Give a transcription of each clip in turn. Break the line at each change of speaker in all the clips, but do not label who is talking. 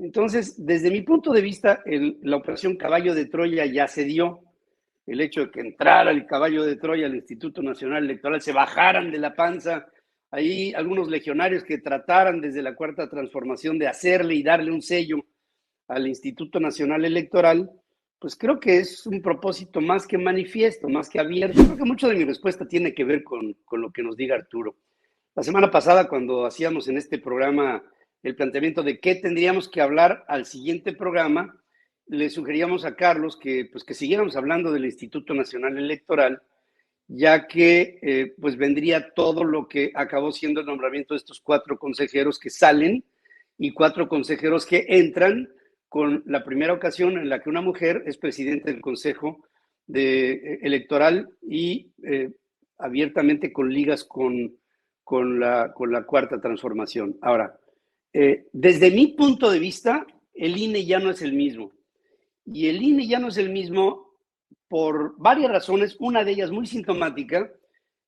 Entonces, desde mi punto de vista, la operación Caballo de Troya ya se dio. El hecho de que entrara el caballo de Troya al Instituto Nacional Electoral, se bajaran de la panza, ahí algunos legionarios que trataran desde la Cuarta Transformación de hacerle y darle un sello al Instituto Nacional Electoral, pues creo que es un propósito más que manifiesto, más que abierto. Creo que mucho de mi respuesta tiene que ver con lo que nos diga Arturo. La semana pasada, cuando hacíamos en este programa el planteamiento de qué tendríamos que hablar al siguiente programa, le sugeríamos a Carlos que siguiéramos hablando del Instituto Nacional Electoral, ya que pues vendría todo lo que acabó siendo el nombramiento de estos 4 consejeros que salen y 4 consejeros que entran, con la primera ocasión en la que una mujer es presidente del Consejo Electoral y abiertamente con ligas con la Cuarta Transformación. Ahora, desde mi punto de vista, el INE ya no es el mismo. Y el INE ya no es el mismo por varias razones. Una de ellas muy sintomática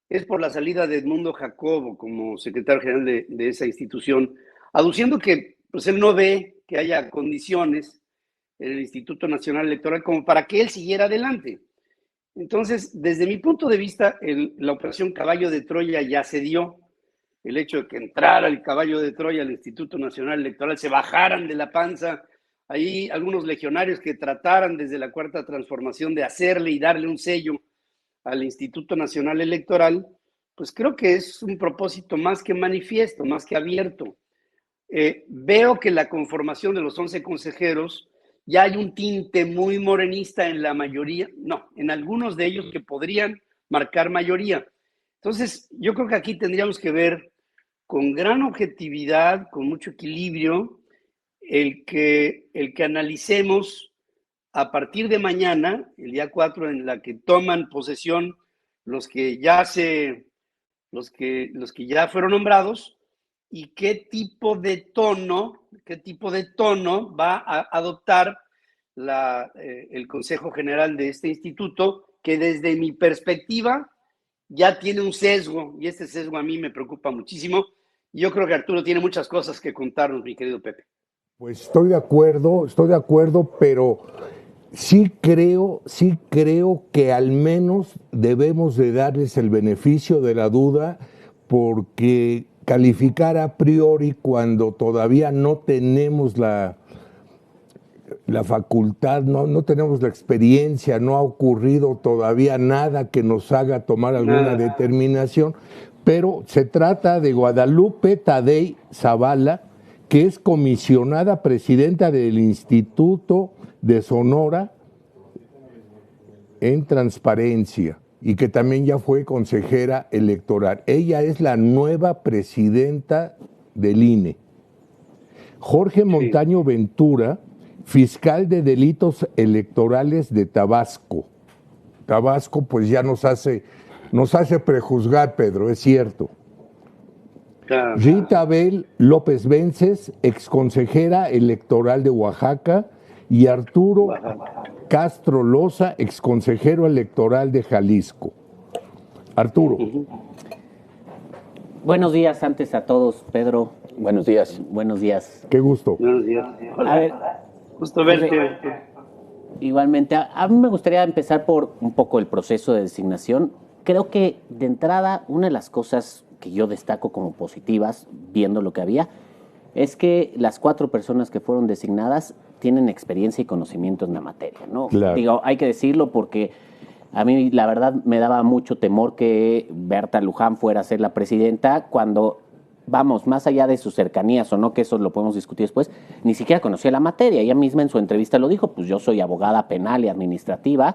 es por la salida de Edmundo Jacobo como secretario general de esa institución, aduciendo que pues, él no ve que haya condiciones en el Instituto Nacional Electoral como para que él siguiera adelante. Entonces, desde mi punto de vista, la operación Caballo de Troya ya se dio. El hecho de que entrara el caballo de Troya al Instituto Nacional Electoral, se bajaran de la panza, ahí algunos legionarios que trataran desde la Cuarta Transformación de hacerle y darle un sello al Instituto Nacional Electoral, pues creo que es un propósito más que manifiesto, más que abierto. Veo que la conformación de los 11 consejeros ya hay un tinte muy morenista en la mayoría, no, en algunos de ellos que podrían marcar mayoría. Entonces, yo creo que aquí tendríamos que ver con gran objetividad, con mucho equilibrio, el que analicemos a partir de mañana, el día 4, en la que toman posesión los que ya fueron nombrados, y qué tipo de tono va a adoptar el Consejo General de este instituto, que desde mi perspectiva ya tiene un sesgo, y este sesgo a mí me preocupa muchísimo. Yo creo que Arturo tiene muchas cosas que contarnos, mi querido Pepe.
Pues estoy de acuerdo, pero sí creo que al menos debemos de darles el beneficio de la duda, porque calificar a priori cuando todavía no tenemos la facultad, no tenemos la experiencia, no ha ocurrido todavía nada que nos haga tomar alguna determinación, pero se trata de Guadalupe Tadei Zavala, que es comisionada presidenta del Instituto de Sonora en Transparencia y que también ya fue consejera electoral. Ella es la nueva presidenta del INE. Jorge Montaño Ventura, fiscal de delitos electorales de Tabasco. Tabasco pues ya nos hace prejuzgar, Pedro, es cierto. Rita Abel López Vences, exconsejera electoral de Oaxaca, y Arturo Castro Loza, exconsejero electoral de Jalisco. Arturo.
Buenos días antes a todos, Pedro.
Buenos días.
Buenos días.
Qué gusto.
Buenos días. Hola.
A ver,
gusto verte.
Igualmente, a mí me gustaría empezar por un poco el proceso de designación. Creo que de entrada una de las cosas que yo destaco como positivas, viendo lo que había, es que las 4 personas que fueron designadas tienen experiencia y conocimiento en la materia, ¿no?
Claro.
Digo, hay que decirlo porque a mí la verdad me daba mucho temor que Berta Luján fuera a ser la presidenta cuando, vamos, más allá de sus cercanías o no, que eso lo podemos discutir después, ni siquiera conocía la materia. Ella misma en su entrevista lo dijo, pues yo soy abogada penal y administrativa.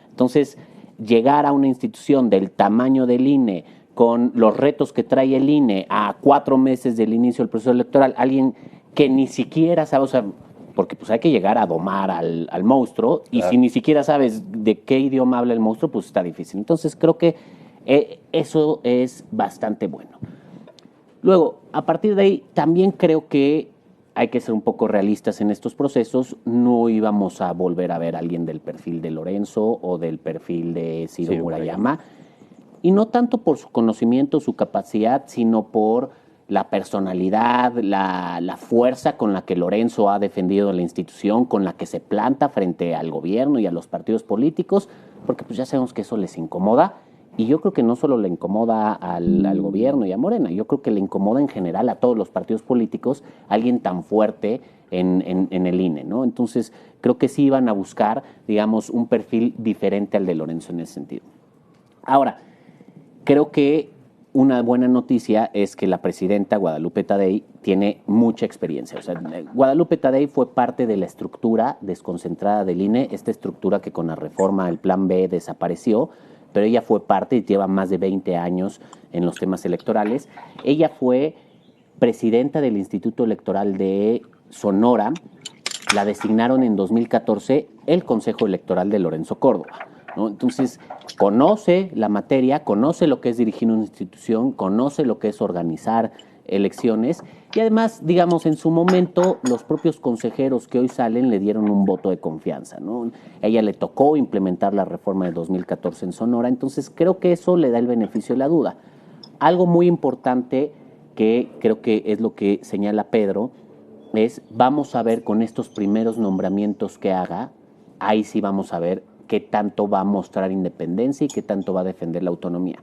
Entonces, llegar a una institución del tamaño del INE, con los retos que trae el INE a 4 meses del inicio del proceso electoral, alguien que ni siquiera sabe, o sea, porque pues hay que llegar a domar al monstruo, y si ni siquiera sabes de qué idioma habla el monstruo, pues está difícil. Entonces creo que eso es bastante bueno. Luego, a partir de ahí, también creo que hay que ser un poco realistas en estos procesos. No íbamos a volver a ver a alguien del perfil de Lorenzo o del perfil de Ciro Murayama. Y no tanto por su conocimiento, su capacidad, sino por la personalidad, la fuerza con la que Lorenzo ha defendido la institución, con la que se planta frente al gobierno y a los partidos políticos, porque pues ya sabemos que eso les incomoda. Y yo creo que no solo le incomoda al gobierno y a Morena, yo creo que le incomoda en general a todos los partidos políticos alguien tan fuerte en el INE, ¿no? Entonces, creo que sí iban a buscar, digamos, un perfil diferente al de Lorenzo en ese sentido. Ahora, creo que una buena noticia es que la presidenta Guadalupe Tadei tiene mucha experiencia. O sea, Guadalupe Tadei fue parte de la estructura desconcentrada del INE, esta estructura que con la reforma del Plan B desapareció, pero ella fue parte y lleva más de 20 años en los temas electorales. Ella fue presidenta del Instituto Electoral de Sonora, la designaron en 2014 el Consejo Electoral de Lorenzo Córdoba, ¿no? Entonces, conoce la materia, conoce lo que es dirigir una institución, conoce lo que es organizar elecciones y además, digamos, en su momento los propios consejeros que hoy salen le dieron un voto de confianza, ¿no? A ella le tocó implementar la reforma de 2014 en Sonora, entonces creo que eso le da el beneficio de la duda. Algo muy importante que creo que es lo que señala Pedro es, vamos a ver con estos primeros nombramientos que haga, ahí sí vamos a ver qué tanto va a mostrar independencia y qué tanto va a defender la autonomía.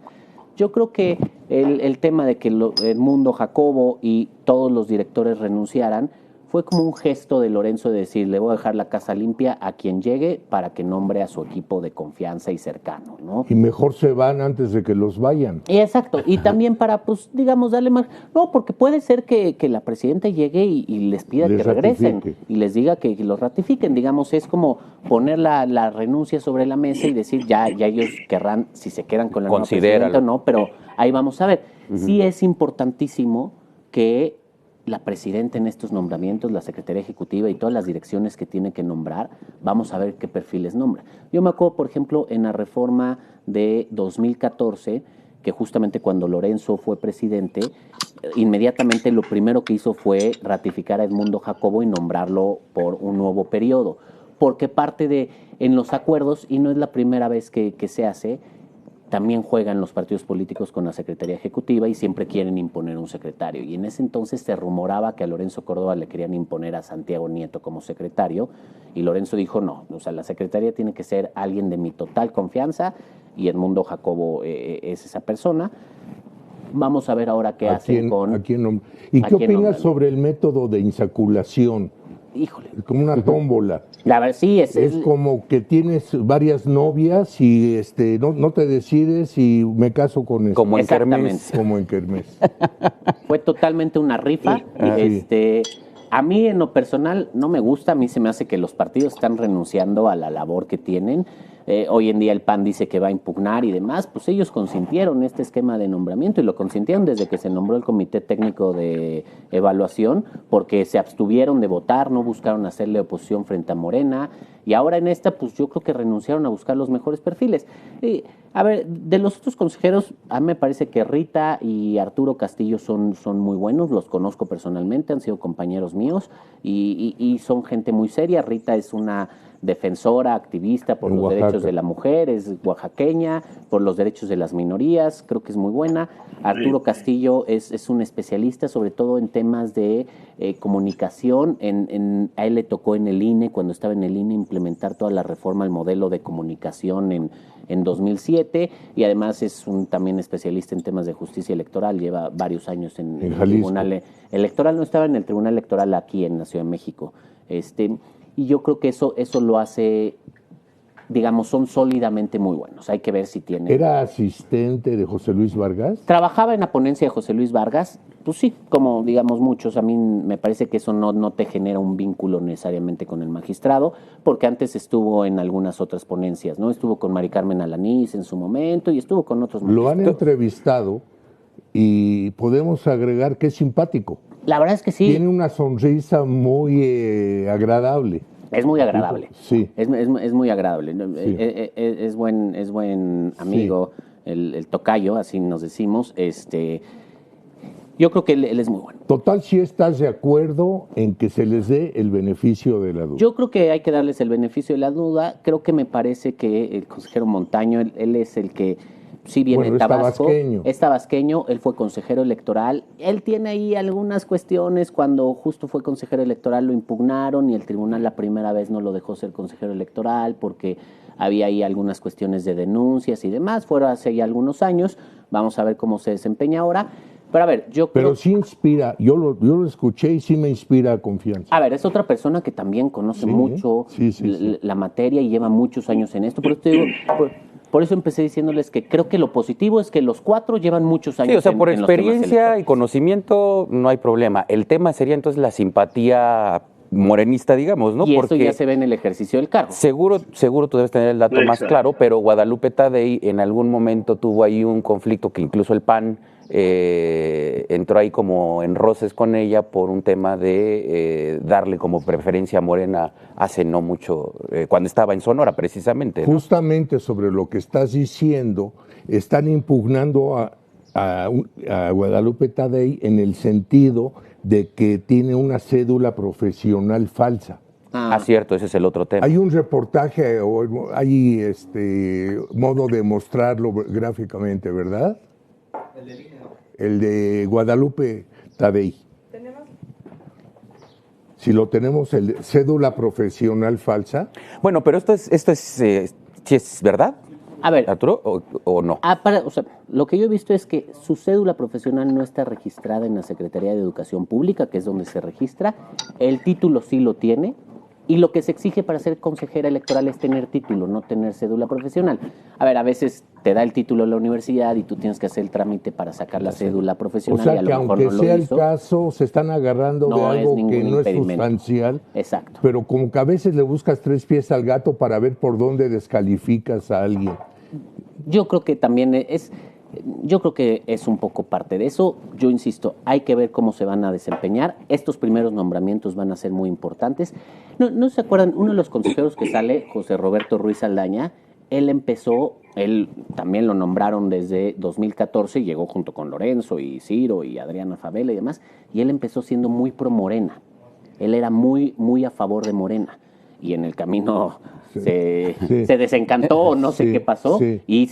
Yo creo que el tema de que Edmundo Jacobo y todos los directores renunciaran fue como un gesto de Lorenzo de decir, le voy a dejar la casa limpia a quien llegue para que nombre a su equipo de confianza y cercano, ¿no?
Y mejor se van antes de que los vayan.
Exacto, y también para, pues, digamos, darle más... No, porque puede ser que la presidenta llegue y les pida que regresen y les diga que los ratifiquen, digamos, es como poner la renuncia sobre la mesa y decir, ya ellos querrán, si se quedan con la nueva presidenta o no, pero ahí vamos a ver. Sí es importantísimo que la presidenta en estos nombramientos, la Secretaría Ejecutiva y todas las direcciones que tiene que nombrar, vamos a ver qué perfiles nombra. Yo me acuerdo, por ejemplo, en la reforma de 2014, que justamente cuando Lorenzo fue presidente, inmediatamente lo primero que hizo fue ratificar a Edmundo Jacobo y nombrarlo por un nuevo periodo, porque parte en los acuerdos, y no es la primera vez que se hace, también juegan los partidos políticos con la Secretaría Ejecutiva y siempre quieren imponer un secretario. Y en ese entonces se rumoraba que a Lorenzo Córdoba le querían imponer a Santiago Nieto como secretario, y Lorenzo dijo no, o sea, la Secretaría tiene que ser alguien de mi total confianza, y Edmundo Jacobo es esa persona. Vamos a ver ahora qué hacen con...
¿Y qué opinas sobre el método de insaculación?
Híjole.
Es como una tómbola.
A ver, sí, es
como que tienes varias novias y no te decides y me caso con eso.
Como en Kermés.
Como en Kermés.
Fue totalmente una rifa.
Sí.
A mí en lo personal no me gusta, a mí se me hace que los partidos están renunciando a la labor que tienen. Hoy en día el PAN dice que va a impugnar y demás, pues ellos consintieron este esquema de nombramiento y lo consintieron desde que se nombró el Comité Técnico de Evaluación, porque se abstuvieron de votar, no buscaron hacerle oposición frente a Morena, y ahora en esta, pues yo creo que renunciaron a buscar los mejores perfiles. A ver, de los otros consejeros, a mí me parece que Rita y Arturo Castillo son muy buenos, los conozco personalmente, han sido compañeros míos y son gente muy seria. Rita es una defensora, activista por los derechos de la mujer, es oaxaqueña, por los derechos de las minorías, creo que es muy buena. Arturo Castillo es un especialista, sobre todo en temas de comunicación. A él le tocó en el INE, cuando estaba en el INE, implementar toda la reforma al modelo de comunicación en 2007, y además es también especialista en temas de justicia electoral, lleva varios años en el Tribunal Electoral, no estaba en el Tribunal Electoral aquí en la Ciudad de México. Y yo creo que eso lo hace, digamos, son sólidamente muy buenos. Hay que ver si tiene...
¿Era asistente de José Luis Vargas?
Trabajaba en la ponencia de José Luis Vargas. Pues sí, como digamos muchos, a mí me parece que eso no te genera un vínculo necesariamente con el magistrado, porque antes estuvo en algunas otras ponencias, ¿no? Estuvo con Mari Carmen Alanís en su momento y estuvo con otros magistrados.
Lo han entrevistado y podemos agregar que es simpático.
La verdad es que sí.
Tiene una sonrisa muy agradable.
Es muy agradable.
Sí.
Es muy agradable.
Sí.
Es buen amigo, sí. El tocayo, así nos decimos. Yo creo que él es muy bueno.
Total, si estás de acuerdo en que se les dé el beneficio de la duda.
Yo creo que hay que darles el beneficio de la duda. Creo que me parece que el consejero Montaño, él es el que sí viene
Bueno,
de Tabasco.
es
tabasqueño, él fue consejero electoral. Él tiene ahí algunas cuestiones. Cuando justo fue consejero electoral lo impugnaron y el tribunal la primera vez no lo dejó ser consejero electoral porque había ahí algunas cuestiones de denuncias y demás. Fueron hace ya algunos años. Vamos a ver cómo se desempeña ahora. Pero a ver,
Pero sí inspira, yo lo escuché y sí me inspira confianza.
A ver, es otra persona que también conoce mucho la materia y lleva muchos años en esto. Por eso te digo, por eso empecé diciéndoles que creo que lo positivo es que los cuatro llevan muchos años.
Sí, o sea, por
en
experiencia y conocimiento no hay problema. El tema sería entonces la simpatía morenista, digamos, ¿no?
Y
porque
eso ya se ve en el ejercicio del cargo.
Seguro tú debes tener el dato más claro, pero Guadalupe Tadei en algún momento tuvo ahí un conflicto que incluso el PAN entró ahí como en roces con ella por un tema de darle como preferencia a Morena hace no mucho, cuando estaba en Sonora precisamente, ¿no?
Justamente sobre lo que estás diciendo, están impugnando a Guadalupe Tadei en el sentido de que tiene una cédula profesional falsa.
Cierto, ese es el otro tema.
Hay un reportaje, o hay modo de mostrarlo gráficamente, ¿verdad? El de Guadalupe Tadei. Si lo tenemos, el cédula profesional falsa.
Bueno, pero esto es ¿sí es verdad?
A ver,
Arturo, o no.
O sea, lo que yo he visto es que su cédula profesional no está registrada en la Secretaría de Educación Pública, que es donde se registra. El título sí lo tiene. Y lo que se exige para ser consejera electoral es tener título, no tener cédula profesional. A ver, a veces te da el título de la universidad y tú tienes que hacer el trámite para sacar la cédula profesional.
O sea,
y a lo
que
mejor
aunque
no
sea
lo hizo,
el caso, se están agarrando de algo que no es sustancial.
Exacto.
Pero como que a veces le buscas tres pies al gato para ver por dónde descalificas a alguien.
Yo creo que también yo creo que es un poco parte de eso. Yo insisto, hay que ver cómo se van a desempeñar. Estos primeros nombramientos van a ser muy importantes. ¿No se acuerdan? Uno de los consejeros que sale, José Roberto Ruiz Aldaña, él también lo nombraron desde 2014, llegó junto con Lorenzo y Ciro y Adriana Favela y demás, y él empezó siendo muy pro Morena. Él era muy, muy a favor de Morena. Y en el camino se desencantó, no sé qué pasó, y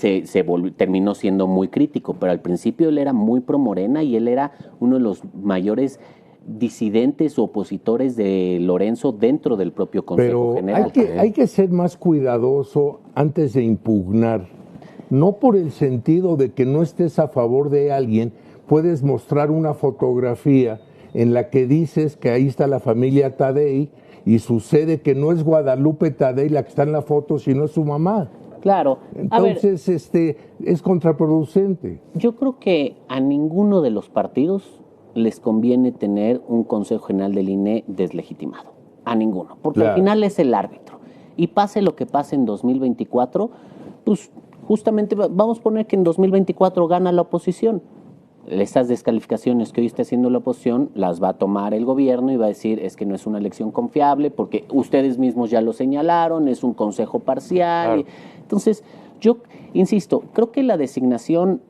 terminó siendo muy crítico. Pero al principio él era muy pro Morena y él era uno de los mayores disidentes o opositores de Lorenzo dentro del propio Consejo General.
Hay que ser más cuidadoso antes de impugnar. No por el sentido de que no estés a favor de alguien, puedes mostrar una fotografía en la que dices que ahí está la familia Tadei y sucede que no es Guadalupe Tadei la que está en la foto, sino es su mamá.
Claro.
Entonces, es contraproducente.
Yo creo que a ninguno de los partidos les conviene tener un Consejo General del INE deslegitimado. A ninguno. Porque al final es el árbitro. Y pase lo que pase en 2024, pues justamente vamos a poner que en 2024 gana la oposición. Estas descalificaciones que hoy está haciendo la oposición las va a tomar el gobierno y va a decir es que no es una elección confiable porque ustedes mismos ya lo señalaron, es un consejo parcial. Claro. Entonces, yo insisto, creo que la designación,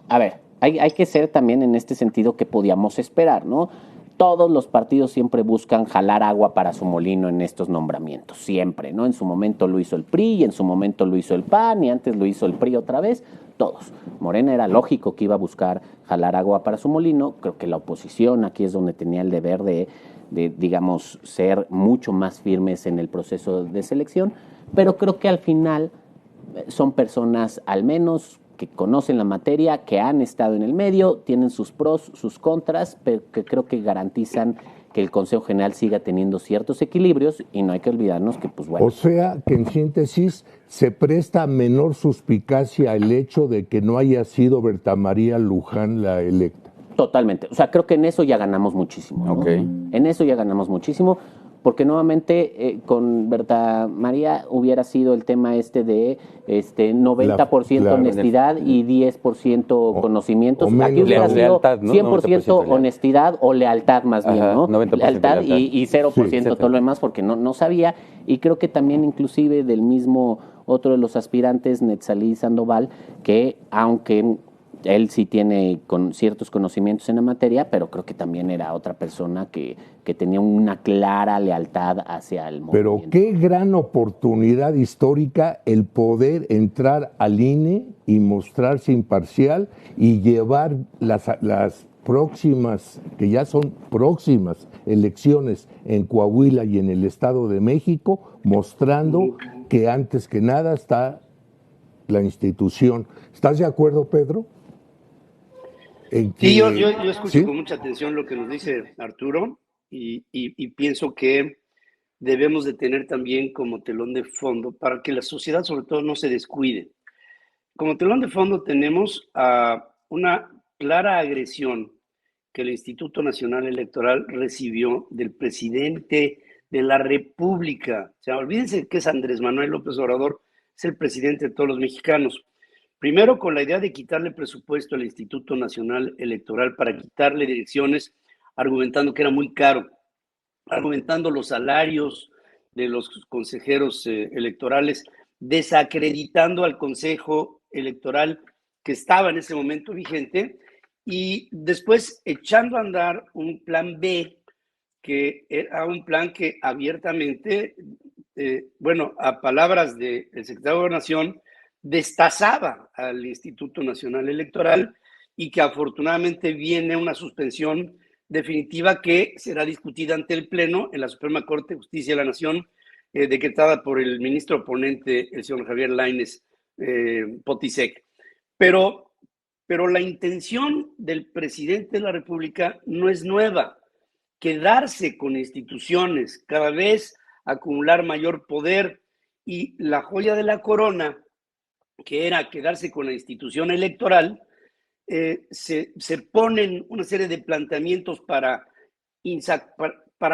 a ver, hay que ser también en este sentido que podíamos esperar, ¿no? Todos los partidos siempre buscan jalar agua para su molino en estos nombramientos, siempre, ¿no? En su momento lo hizo el PRI, y en su momento lo hizo el PAN, y antes lo hizo el PRI otra vez, todos. Morena era lógico que iba a buscar jalar agua para su molino. Creo que la oposición aquí es donde tenía el deber de digamos, ser mucho más firmes en el proceso de selección, pero creo que al final son personas, al menos, que conocen la materia, que han estado en el medio, tienen sus pros, sus contras, pero que creo que garantizan que el Consejo General siga teniendo ciertos equilibrios y no hay que olvidarnos que, pues bueno.
O sea, que en síntesis se presta a menor suspicacia el hecho de que no haya sido Berta María Luján la electa.
Totalmente. O sea, creo que en eso ya ganamos muchísimo, ¿no?
Okay.
En eso ya ganamos muchísimo, porque nuevamente con Berta María hubiera sido el tema de 90% honestidad y 10% conocimientos. Aquí hubiera sido lealtad, ¿no? 100% honestidad o lealtad más bien, ¿no? 90% lealtad y 0% todo lo demás porque no sabía. Y creo que también inclusive del mismo otro de los aspirantes, Netzalí Sandoval, que aunque él sí tiene ciertos conocimientos en la materia, pero creo que también era otra persona que tenía una clara lealtad hacia el movimiento.
Pero qué gran oportunidad histórica el poder entrar al INE y mostrarse imparcial y llevar las próximas, que ya son próximas elecciones en Coahuila y en el Estado de México, mostrando que antes que nada está la institución. ¿Estás de acuerdo, Pedro?
Sí, yo escucho con mucha atención lo que nos dice Arturo y pienso que debemos de tener también como telón de fondo para que la sociedad sobre todo no se descuide. Como telón de fondo tenemos una clara agresión que el Instituto Nacional Electoral recibió del presidente de la República. O sea, olvídense que es Andrés Manuel López Obrador, es el presidente de todos los mexicanos. Primero, con la idea de quitarle presupuesto al Instituto Nacional Electoral para quitarle direcciones, argumentando que era muy caro, argumentando los salarios de los consejeros electorales, desacreditando al Consejo Electoral que estaba en ese momento vigente y después echando a andar un plan B, que era un plan que abiertamente, a palabras del secretario de Gobernación, destazaba al Instituto Nacional Electoral y que afortunadamente viene una suspensión definitiva que será discutida ante el Pleno en la Suprema Corte de Justicia de la Nación, decretada por el ministro oponente, el señor Javier Lainez Potisek. Pero la intención del presidente de la República no es nueva. Quedarse con instituciones, cada vez acumular mayor poder y la joya de la corona, que era quedarse con la institución electoral, se ponen una serie de planteamientos para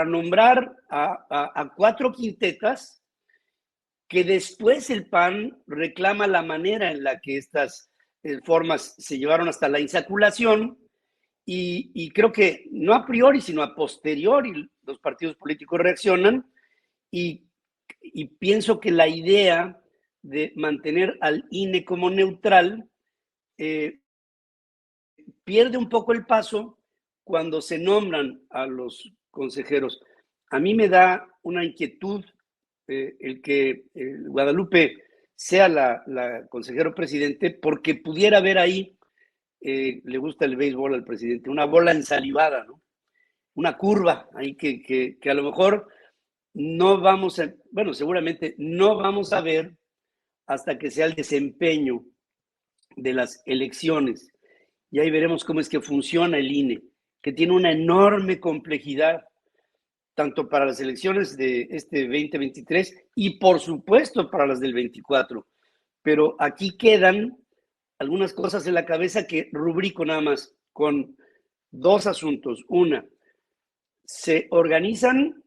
nombrar a 4 quintetas que después el PAN reclama la manera en la que estas formas se llevaron hasta la insaculación y creo que no a priori, sino a posteriori los partidos políticos reaccionan y pienso que la idea de mantener al INE como neutral pierde un poco el paso cuando se nombran a los consejeros. A mí me da una inquietud el que Guadalupe sea la consejero presidente, porque pudiera haber ahí, le gusta el béisbol al presidente, una bola ensalivada, ¿no? Una curva ahí que a lo mejor no vamos a, seguramente no vamos a ver hasta que sea el desempeño de las elecciones. Y ahí veremos cómo es que funciona el INE, que tiene una enorme complejidad, tanto para las elecciones de este 2023 y por supuesto para las del 24. Pero aquí quedan algunas cosas en la cabeza que rubrico nada más con 2 asuntos. Una, se organizan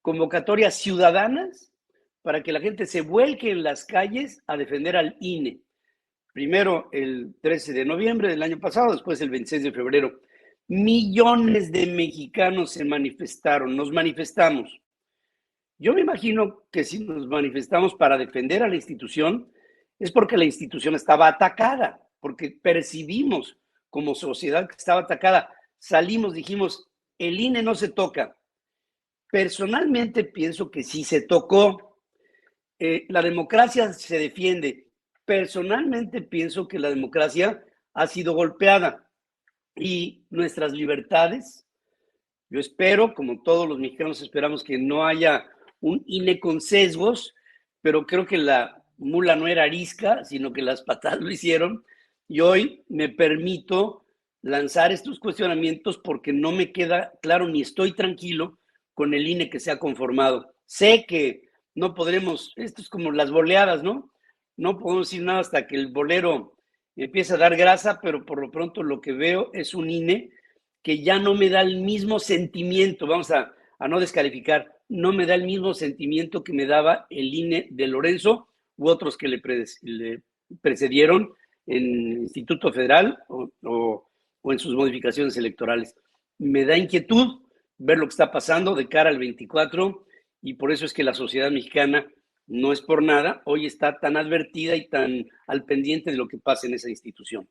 convocatorias ciudadanas para que la gente se vuelque en las calles a defender al INE. Primero el 13 de noviembre del año pasado, después el 26 de febrero. Millones de mexicanos se manifestaron, nos manifestamos. Yo me imagino que si nos manifestamos para defender a la institución, es porque la institución estaba atacada, porque percibimos como sociedad que estaba atacada. Salimos, dijimos, el INE no se toca. Personalmente pienso que sí se tocó. La democracia se defiende. Personalmente pienso que la democracia ha sido golpeada y nuestras libertades, yo espero, como todos los mexicanos esperamos, que no haya un INE con sesgos, pero creo que la mula no era arisca, sino que las patas lo hicieron, y hoy me permito lanzar estos cuestionamientos porque no me queda claro ni estoy tranquilo con el INE que se ha conformado. Sé que no podremos, esto es como las boleadas, ¿no? No podemos decir nada hasta que el bolero empiece a dar grasa, pero por lo pronto lo que veo es un INE que ya no me da el mismo sentimiento, vamos a no descalificar, no me da el mismo sentimiento que me daba el INE de Lorenzo u otros que le precedieron en el Instituto Federal o en sus modificaciones electorales. Me da inquietud ver lo que está pasando de cara al 24 y por eso es que la sociedad mexicana no es por nada, hoy está tan advertida y tan al pendiente de lo que pasa en esa institución.